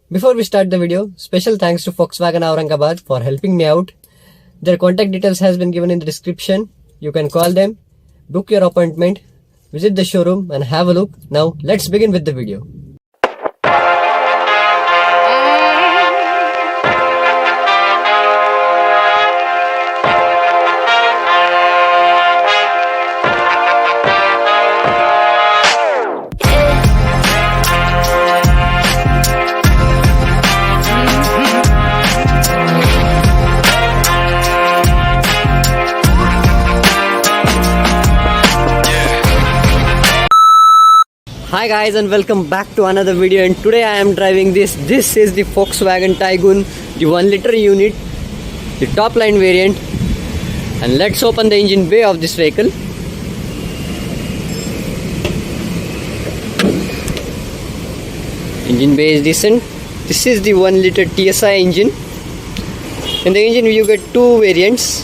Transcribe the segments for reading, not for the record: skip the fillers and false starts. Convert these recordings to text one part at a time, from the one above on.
Before we start the video, special thanks to Volkswagen Aurangabad for helping me out. Their contact details has been given in the description. You can call them, book your appointment, visit the showroom and have a look. Now let's begin with the video. Hi guys and welcome back to another video, and today I am driving this. This is the Volkswagen Taigun, the 1 liter unit, the top line variant, and let's open the engine bay of this vehicle. Engine bay is decent. This is the 1 liter TSI engine. In the engine you get two variants.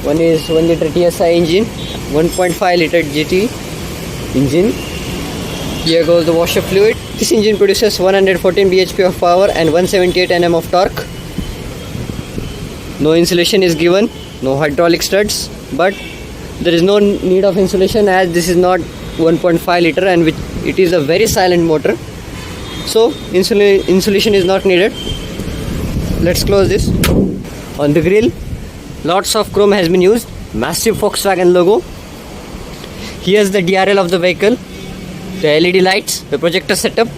One is 1 liter TSI engine, 1.5 liter GT engine. Here goes the washer fluid. This engine produces 114 bhp of power and 178 Nm of torque. No insulation is given, no hydraulic studs, but there is no need of insulation as this is not 1.5 liter and it is a very silent motor. So insulation is not needed. Let's close this. On the grille, lots of chrome has been used. Massive Volkswagen logo. Here's the DRL of the vehicle. The LED lights, the projector setup.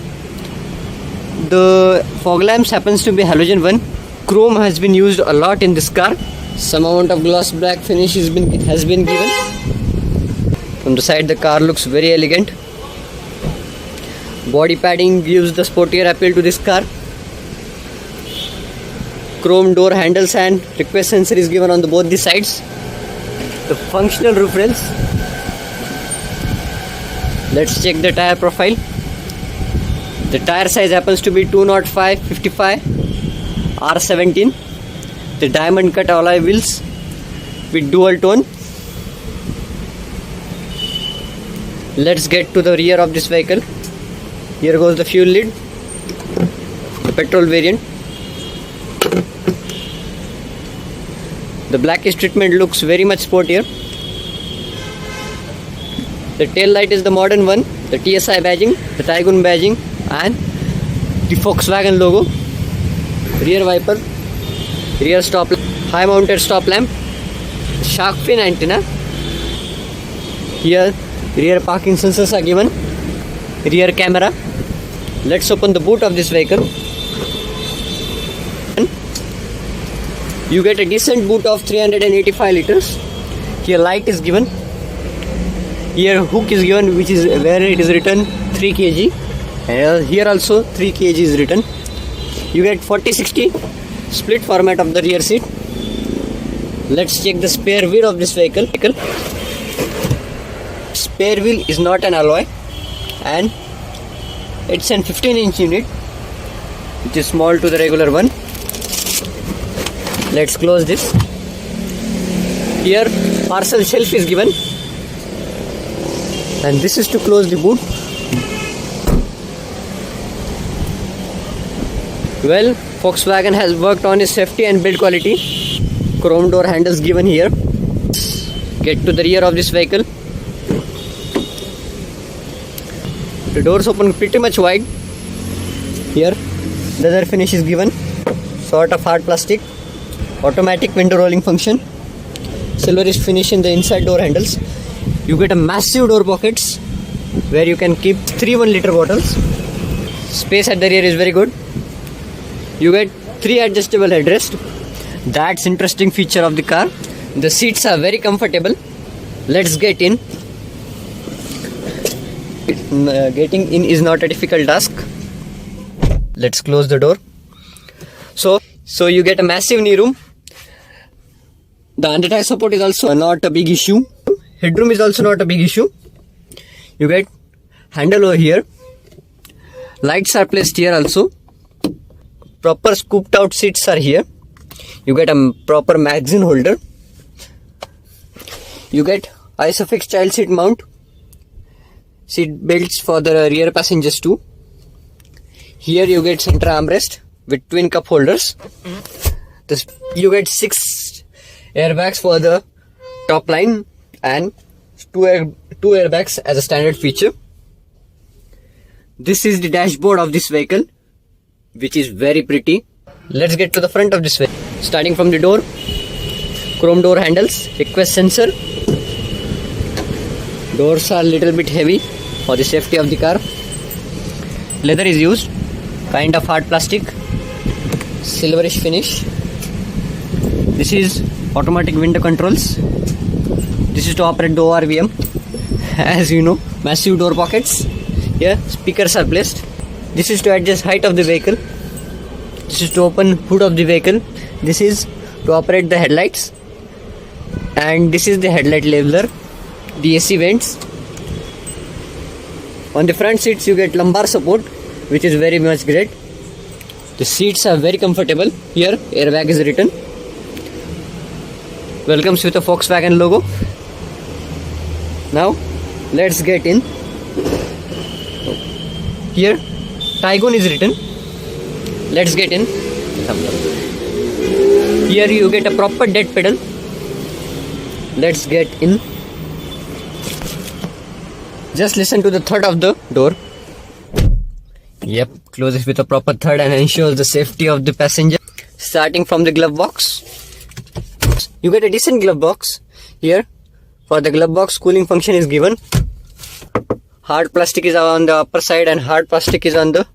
The fog lamps happens to be halogen one. Chrome has been used a lot in this car. Some amount of gloss black finish has been given. From the side the car looks very elegant. Body padding gives the sportier appeal to this car. Chrome door handles and request sensor is given on both the sides. The functional roof rails. Let's check the tire profile. The tire size happens to be 205/55 R17. The diamond cut alloy wheels with dual tone. Let's get to the rear of this vehicle. Here goes the fuel lid, the petrol variant. The blackish treatment looks very much sportier. The tail light is the modern one, the TSI badging, the Taigun badging and the Volkswagen logo. Rear wiper, rear stop lamp, high mounted stop lamp, shark fin antenna. Here rear parking sensors are given, rear camera. Let's open the boot of this vehicle. You get a decent boot of 385 liters. Here light is given. Here hook is given, which is where it is written 3 kg, and here also 3 kg is written. You get 40/60 split format of the rear seat. Let's check the spare wheel of this vehicle. Spare wheel is not an alloy and it's an 15-inch unit, which is small to the regular one. Let's close this. Here parcel shelf is given. And this is to close the boot. Well, Volkswagen has worked on its safety and build quality. Chrome door handles given here. Get to the rear of this vehicle. The doors open pretty much wide. Here leather finish is given, sort of hard plastic. Automatic window rolling function. Silverish finish in the inside door handles. You get a massive door pockets where you can keep 3 1 liter bottles. Space at the rear is very good. You get 3 adjustable headrests. That's interesting feature of the car. The seats are very comfortable. Let's get in. Getting in is not a difficult task. Let's close the door. So you get a massive knee room. The under-tire support is also not a big issue. Headroom is also not a big issue. You get handle over here. Lights are placed here also. Proper scooped out seats are here. You get a proper magazine holder. You get Isofix child seat mount. Seat belts for the rear passengers too. Here you get center armrest with twin cup holders. You get 6 airbags for the top line and 2 airbags as a standard feature. This is the dashboard of this vehicle, which is very pretty. Let's get to the front of this vehicle. Starting from the door, chrome door handles, request sensor. Doors are little bit heavy for the safety of the car. Leather is used, kind of hard plastic, silverish finish. This is automatic window controls. This is to operate the ORVM. As you know, massive door pockets. Here speakers are placed. This is to adjust height of the vehicle. This is to open hood of the vehicle. This is to operate the headlights. And this is the headlight leveler. The AC vents. On the front seats you get lumbar support, which is very much great. The seats are very comfortable. Here airbag is written. Welcomes with a Volkswagen logo. Now let's get in. Here Taigun is written. Let's get in. Here you get a proper dead pedal. Let's get in. Just listen to the thud of the door. Yep, closes with a proper thud and ensures the safety of the passenger. Starting from the glove box, you get a decent glove box. Here for the glove box, cooling function is given. Hard plastic is on the upper side and hard plastic is on the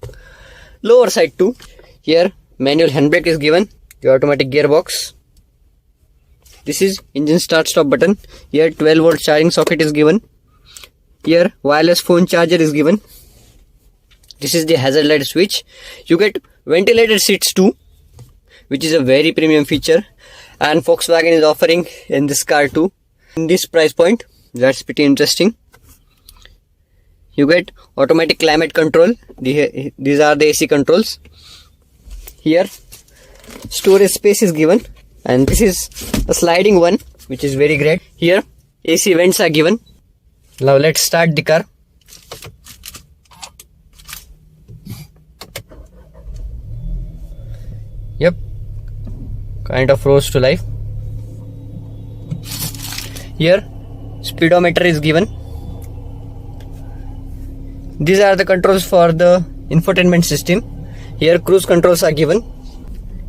lower side too. Here manual handbrake is given. Your automatic gearbox. This is engine start stop button. Here 12-volt charging socket is given. Here wireless phone charger is given. This is the hazard light switch. You get ventilated seats too, which is a very premium feature, and Volkswagen is offering in this car too. In this price point, that's pretty interesting. You get automatic climate control. These are the AC controls. Here storage space is given, and this is a sliding one, which is very great. Here AC vents are given. Now let's start the car. Yep, kind of rose to life. Here speedometer is given. These are the controls for the infotainment system. Here cruise controls are given.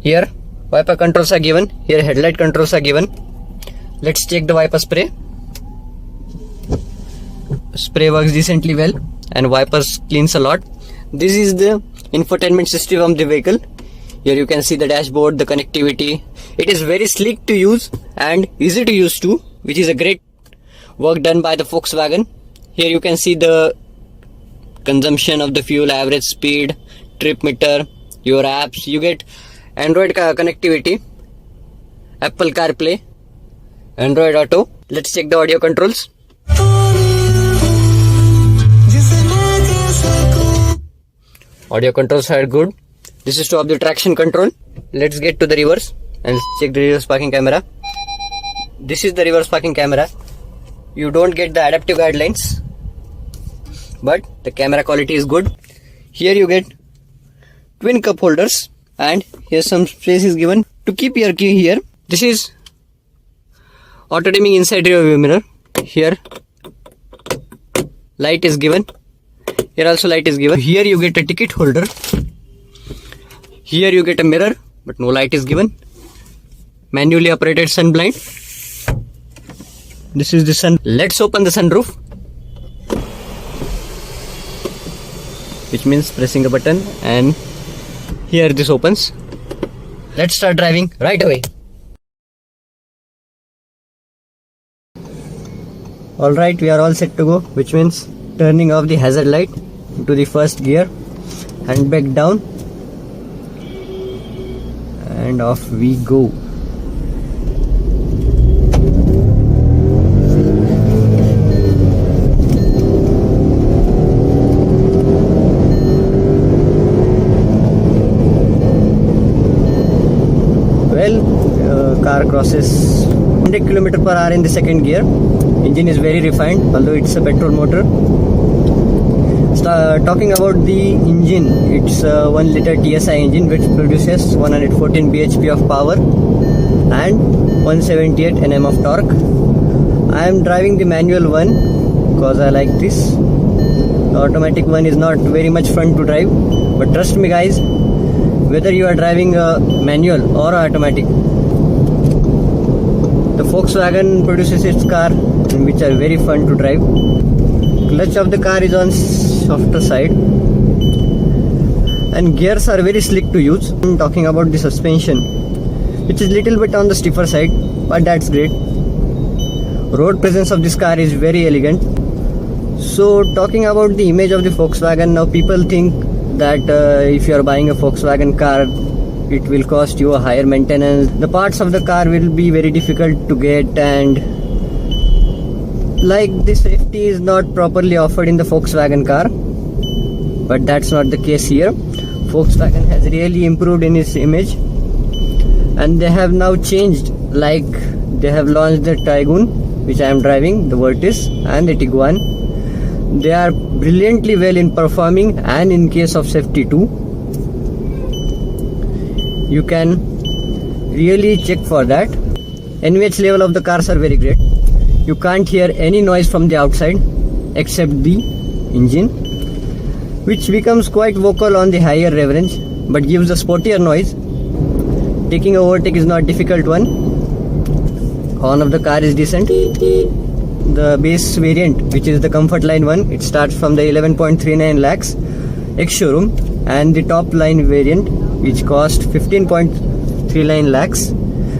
Here wiper controls are given. Here headlight controls are given. Let's check the wiper spray. Spray works decently well and wipers cleans a lot. This is the infotainment system of the vehicle. Here you can see the dashboard, the connectivity. It is very sleek to use and easy to use too, which is a great work done by the Volkswagen. Here you can see the consumption of the fuel, average speed, trip meter, your apps. You get Android connectivity, Apple CarPlay, Android Auto. Let's check the audio controls. Audio controls are good. This is to have the traction control. Let's get to the reverse and check the reverse parking camera. This is the reverse parking camera. You don't get the adaptive guidelines, but the camera quality is good. Here you get twin cup holders, and here's some space is given to keep your key here. This is auto dimming inside rear view mirror. Here light is given. Here also light is given. Here you get a ticket holder. Here you get a mirror, but no light is given. Manually operated sun blind. This is the sun. Let's open the sunroof, which means pressing a button, and here this opens. Let's start driving right away. Alright, we are all set to go, which means turning off the hazard light to the first gear, handbrake down, and off we go. Car crosses 100 km/h in the second gear. Engine is very refined, although it's a petrol motor. Talking about the engine, it's a 1 liter TSI engine which produces 114 bhp of power and 178 Nm of torque. I am driving the manual one because I like this. The automatic one is not very much fun to drive, but trust me guys, whether you are driving a manual or automatic, the Volkswagen produces its car which are very fun to drive. Clutch of the car is on softer side and gears are very slick to use. I'm talking about the suspension, which is little bit on the stiffer side, but that's great. Road presence of this car is very elegant. So talking about the image of the Volkswagen, now people think that if you are buying a Volkswagen car, it will cost you a higher maintenance. The parts of the car will be very difficult to get, and like the safety is not properly offered in the Volkswagen car. But that's not the case here. Volkswagen has really improved in its image, and they have now changed. Like they have launched the Taigun, which I am driving, the Virtus, and the Tiguan. They are brilliantly well in performing and in case of safety too. You can really check for that. NVH level of the cars are very great. You can't hear any noise from the outside except the engine, which becomes quite vocal on the higher rev range but gives a sportier noise. Taking overtake is not difficult one. Horn of the car is decent. The base variant, which is the comfort line one, it starts from the 11.39 lakhs ex-showroom, and the top line variant, which cost 15.39 lakhs,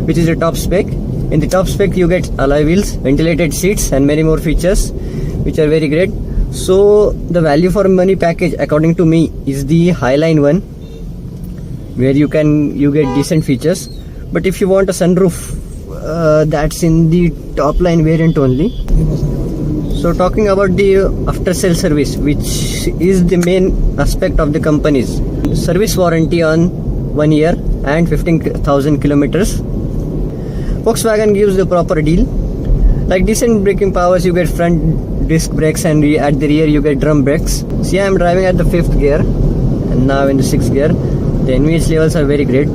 which is the top spec. In the top spec you get alloy wheels, ventilated seats, and many more features which are very great. So the value for money package according to me is the Highline one, where you get decent features. But if you want a sunroof, that's in the top line variant only. So talking about the after sale service, which is the main aspect of the company's service warranty on 1 year and 15,000 kilometers. Volkswagen gives the proper deal, like decent braking powers. You get front disc brakes, and at the rear you get drum brakes. See, I am driving at the 5th gear and now in the 6th gear. The NVH levels are very great.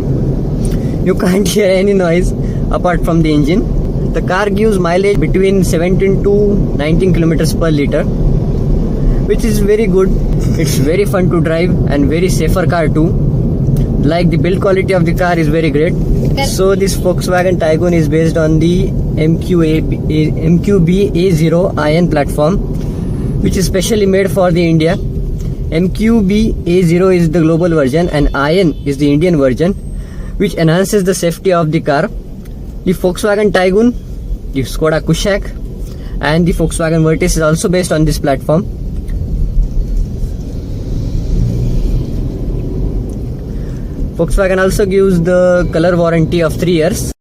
You can't hear any noise apart from the engine. The car gives mileage between 17 to 19 kilometers per liter, which is very good. It's very fun to drive and very safer car too. Like the build quality of the car is very great. So this Volkswagen Taigun is based on the MQB-A0 Iron platform, which is specially made for the India. MQB-A0 is the global version and Iron is the Indian version, which enhances the safety of the car. The Volkswagen Taigun, the Skoda Kushaq, and the Volkswagen Virtus is also based on this platform. Volkswagen also gives the color warranty of 3 years.